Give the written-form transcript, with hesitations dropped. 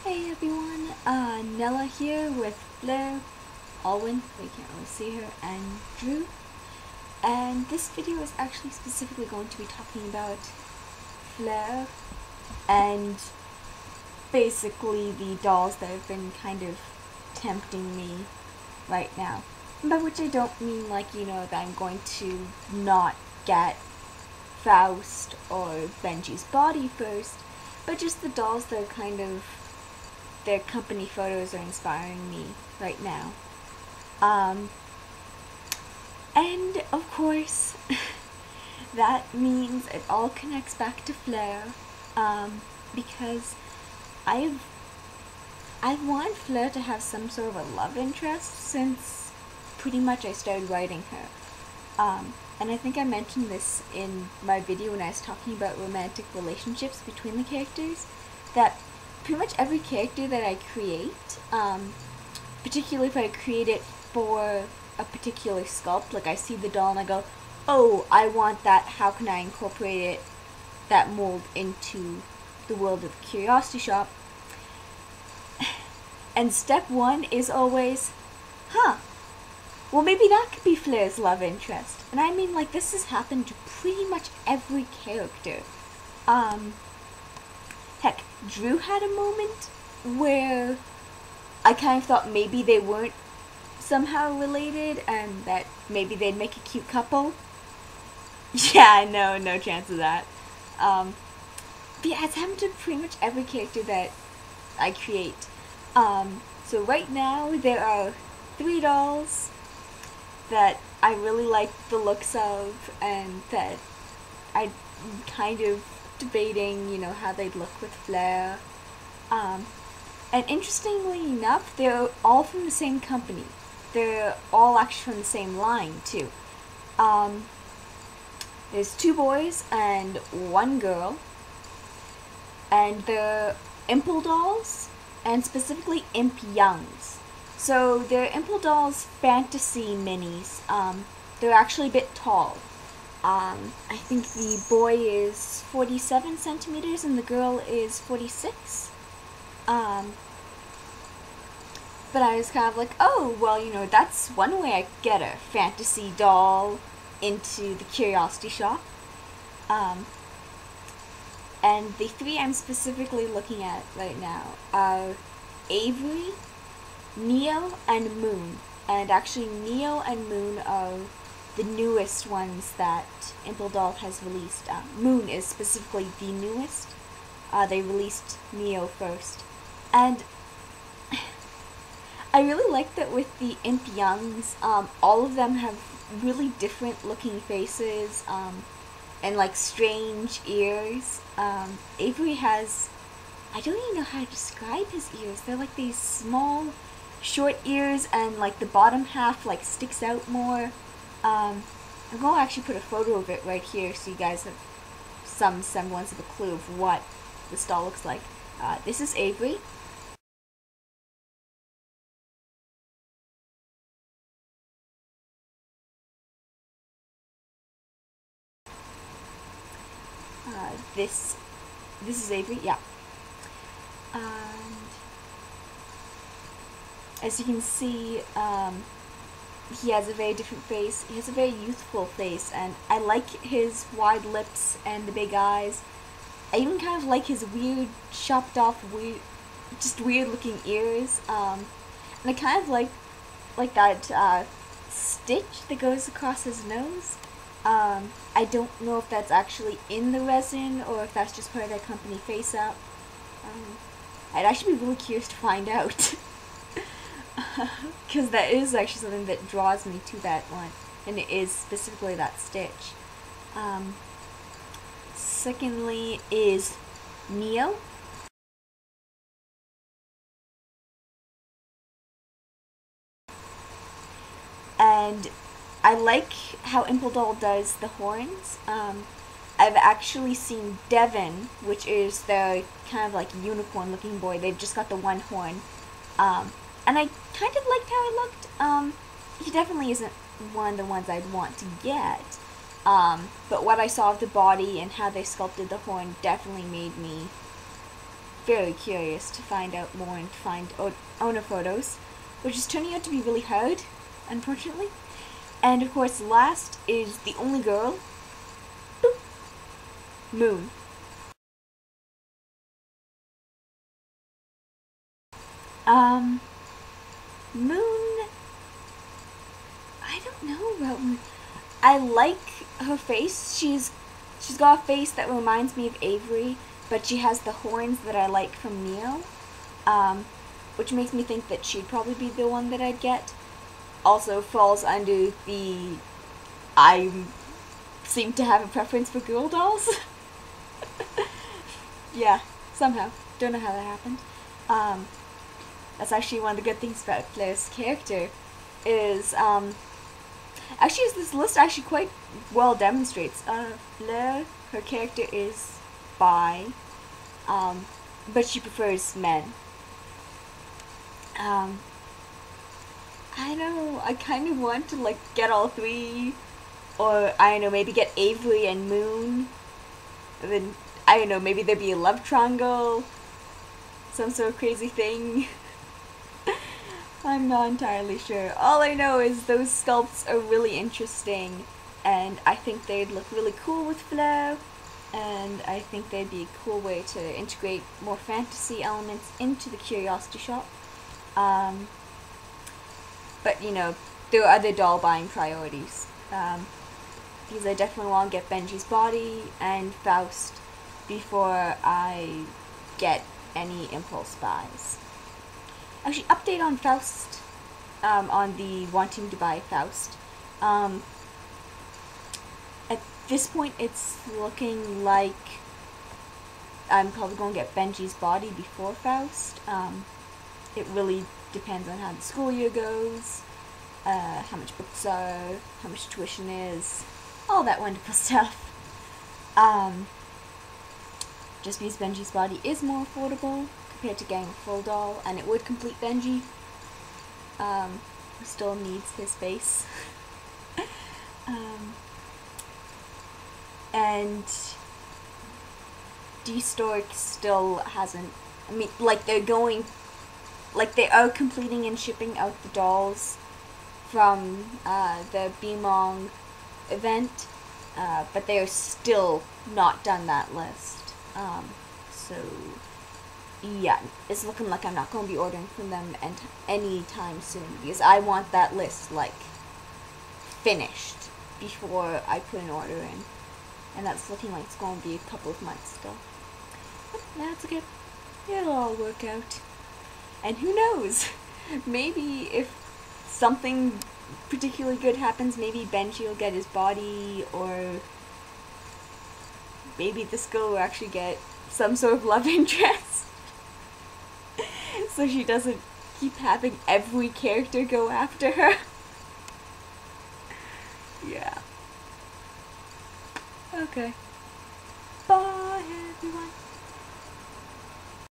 Hey everyone, Nella here with Fleur, Alwyn, we can't really see her, and Drew. And this video is actually specifically going to be talking about Fleur and basically the dolls that have been kind of tempting me right now. By which I don't mean that I'm going to not get Faust or Benji's body first, but just the dolls that are their company photos are inspiring me right now. And of course, that means it all connects back to Fleur, because I've wanted Fleur to have some sort of a love interest since pretty much I started writing her. And I think I mentioned this in my video when I was talking about romantic relationships between the characters, that pretty much every character that I create, particularly if I create it for a particular sculpt, like I see the doll and I go, oh, I want that, how can I incorporate that mold into the world of the Curiosity Shop? And step one is always, well maybe that could be Fleur's love interest. And I mean, like, this has happened to pretty much every character. Heck, Drew had a moment where I kind of thought maybe they weren't somehow related and that maybe they'd make a cute couple. Yeah, no chance of that. But yeah, it's happened to pretty much every character that I create. So right now there are 3 dolls that I really like the looks of and that I'm kind of debating, how they'd look with Fleur. And interestingly enough, they're all from the same company. They're all actually from the same line, too. There's 2 boys and 1 girl. And they're Impel dolls, and specifically Imp Youngs. So they're Impel dolls fantasy minis. They're actually a bit tall. I think the boy is 47 centimeters and the girl is 46. But I was kind of like, oh, well, that's one way I could get a fantasy doll into the Curiosity Shop. And the 3 I'm specifically looking at right now are Avery, Neo, and Moon. And actually, Neo and Moon are the newest ones that Impel Doll has released. Moon is specifically the newest. They released Neo first. And I really like that with the Imp Youngs, all of them have really different looking faces, and like strange ears. Avery has, I don't even know how to describe his ears. They're like these small, short ears, and like the bottom half like sticks out more. I'm going to actually put a photo of it right here so you guys have some semblance of a clue of what this doll looks like. This is Avery. This is Avery, yeah. And as you can see, he has a very different face. He has a very youthful face, and I like his wide lips and the big eyes. I even kind of like his weird, chopped off, weird looking ears. And I kind of like that stitch that goes across his nose. I don't know if that's actually in the resin or if that's just part of their company face-up. I'd actually be really curious to find out. Because that is actually something that draws me to that one, and it is specifically that stitch. Secondly is Neo. And I like how Impel Doll does the horns. I've actually seen Devin, which is the kind of like unicorn looking boy. They've just got the 1 horn. And I kind of liked how it looked. He definitely isn't one of the ones I'd want to get. But what I saw of the body and how they sculpted the horn definitely made me very curious to find out more and find owner photos, which is turning out to be really hard, unfortunately. And of course, last is the only girl, boop, Moon. Moon, I don't know about Moon. I like her face. She's got a face that reminds me of Avery, but she has the horns that I like from Neo, which makes me think that she'd probably be the one that I'd get. Also falls under the I seem to have a preference for girl dolls. Yeah, somehow. Don't know how that happened. That's actually one of the good things about Fleur's character is, actually this list actually quite well demonstrates. Fleur, her character is bi, but she prefers men. I know, I kind of want to like get all three, or I don't know, maybe get Avery and Moon, and then I don't know, maybe there'd be a love triangle, some sort of crazy thing. I'm not entirely sure. All I know is those sculpts are really interesting, and I think they'd look really cool with Fleur, and I think they'd be a cool way to integrate more fantasy elements into the Curiosity Shop. But you know, there are other doll buying priorities. Because I definitely want to get Benji's body and Faust before I get any impulse buys. Actually, update on Faust, on the wanting to buy Faust. At this point, it's looking like I'm probably going to get Benji's body before Faust. It really depends on how the school year goes, how much books are, how much tuition is, all that wonderful stuff. Just because Benji's body is more affordable compared to getting a full doll, and it would complete Benji, who still needs his face. And D-Stork still hasn't, I mean, like they are completing and shipping out the dolls from the Bimong event, but they are still not done that list. So yeah, it's looking like I'm not going to be ordering from them anytime soon, because I want that list like finished before I put an order in, and that's looking like it's going to be a couple of months still. But that's okay. It'll all work out. And who knows? Maybe if something particularly good happens, maybe Benji will get his body, or maybe this girl will actually get some sort of love interest. So she doesn't keep having every character go after her. Yeah. Okay. Bye, everyone.